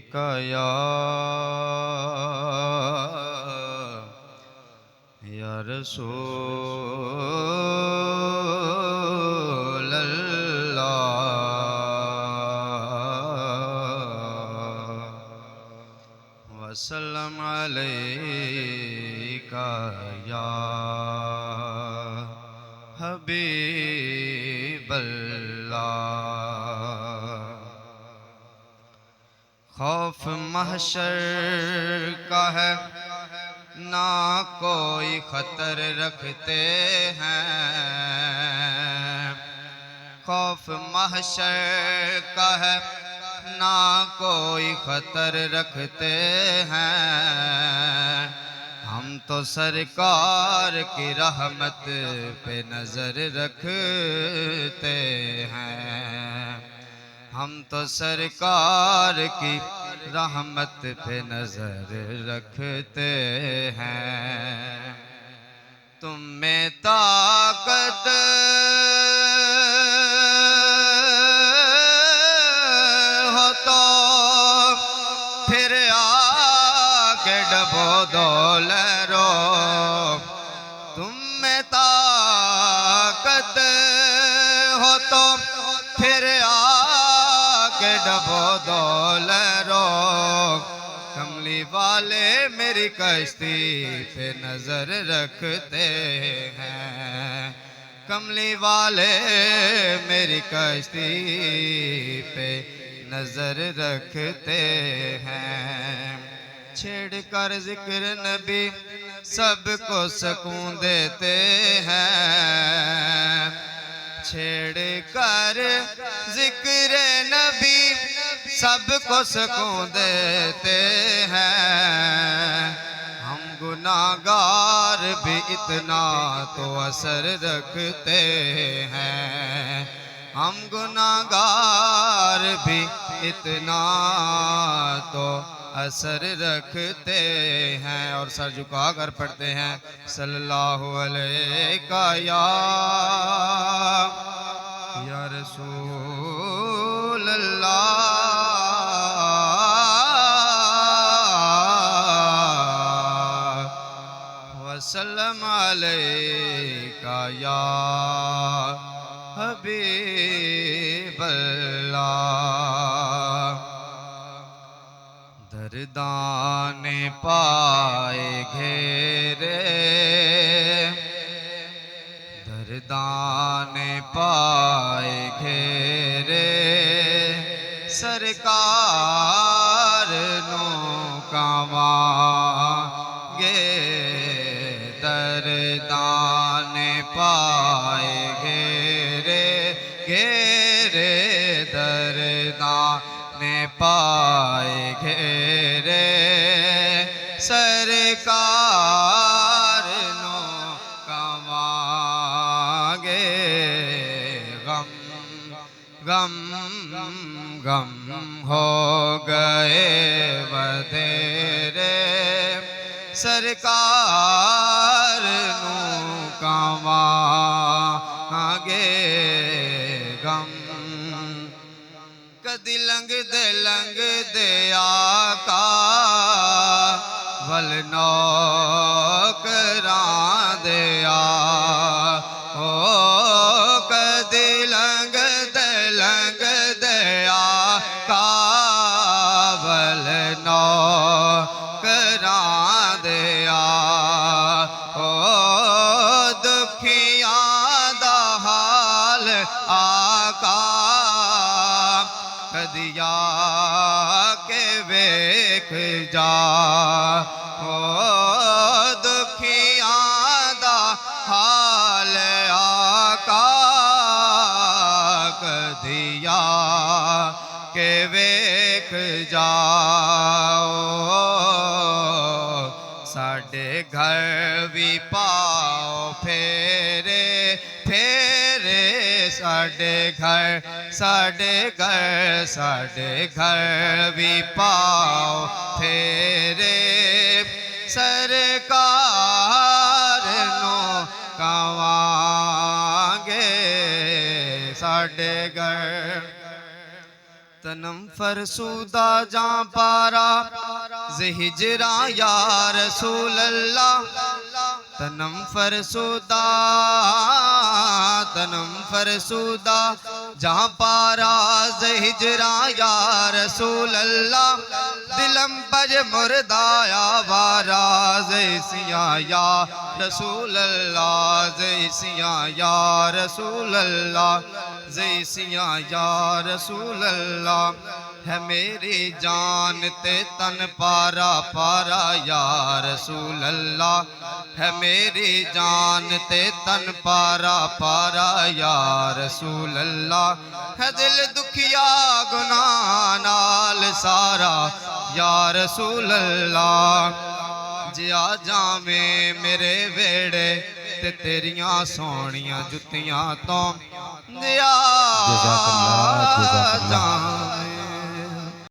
का या रसूल अल्लाह वसल्लम अलैका या हबीब अल्लाह। खौफ महशर का है ना कोई खतर रखते हैं। खौफ महशर का है ना कोई खतर रखते हैं। हम तो सरकार की रहमत पे नजर रखते हैं। हम तो सरकार की रहमत पे नजर रखते हैं। तुम में ताकत हो तो फिर आके डबो डोलरो। तुम में ताकत हो तो फिर आके डबो डोलरो। कमली वाले मेरी कश्ती पे नजर रखते हैं। कमली वाले मेरी कश्ती पे नजर रखते हैं। छेड़ कर जिक्र नबी सबको सुकून देते हैं। छेड़ कर जिक्र नबी सबको सुकून देते हैं। हम गुनाहगार भी इतना तो असर रखते हैं। हम गुनाहगार भी इतना तो असर रखते हैं। और सर झुका कर पढ़ते हैं सल्लल्लाहु अलैहि या रसूल अल्लाह वसल्लम अलैका या हबीब अल्लाह। दर्दाने पाए घेरे दर्दाने पाए घेरे सरकार नो कावांगे। दर्दाने पाए घेरे घेरे दर्दाने पाए घेरे सरकार नो कमांगे। गम गम गम हो गए बतेरे सरकार नो कमांगे। गम कदी लंघ दे आका वल नौकरां दे आ। ओ कदी लंघ दे आका वल नौकरां दे आ। ओ दुखियां दा हाल आका कदिया के वेख जा। ओ दुखियां दा हाल आका कदिया के वेख जाओ। साडे घर भी पाओ फेरे फेरे साडे घर भी पाओ फेरे सरकार नो कवांगे। साडे घर तनम फरसूदा जा पारा ज़हिजरा या रसूल अल्लाह तनम फरसूदा जहाँ पारा ज़हिजरा या रसूल अल्लाह दिलम बज मुर्दाया वारा ज़ैसिया या रसूल अल्लाह ज़ैसिया या रसूल अल्लाह ज़ैसिया या रसूल अल्लाह है मेरी जान ते तन पारा पारा या रसूल अल्लाह है मेरी जान ते तन पारा पारा या रसूल अल्लाह है दिल दुखिया गुनाह नाल सारा या रसूल अल्लाह जिया जावे मेरे वेड़े ते तेरियां सोहणियां जुत्तियां तो जिया जावे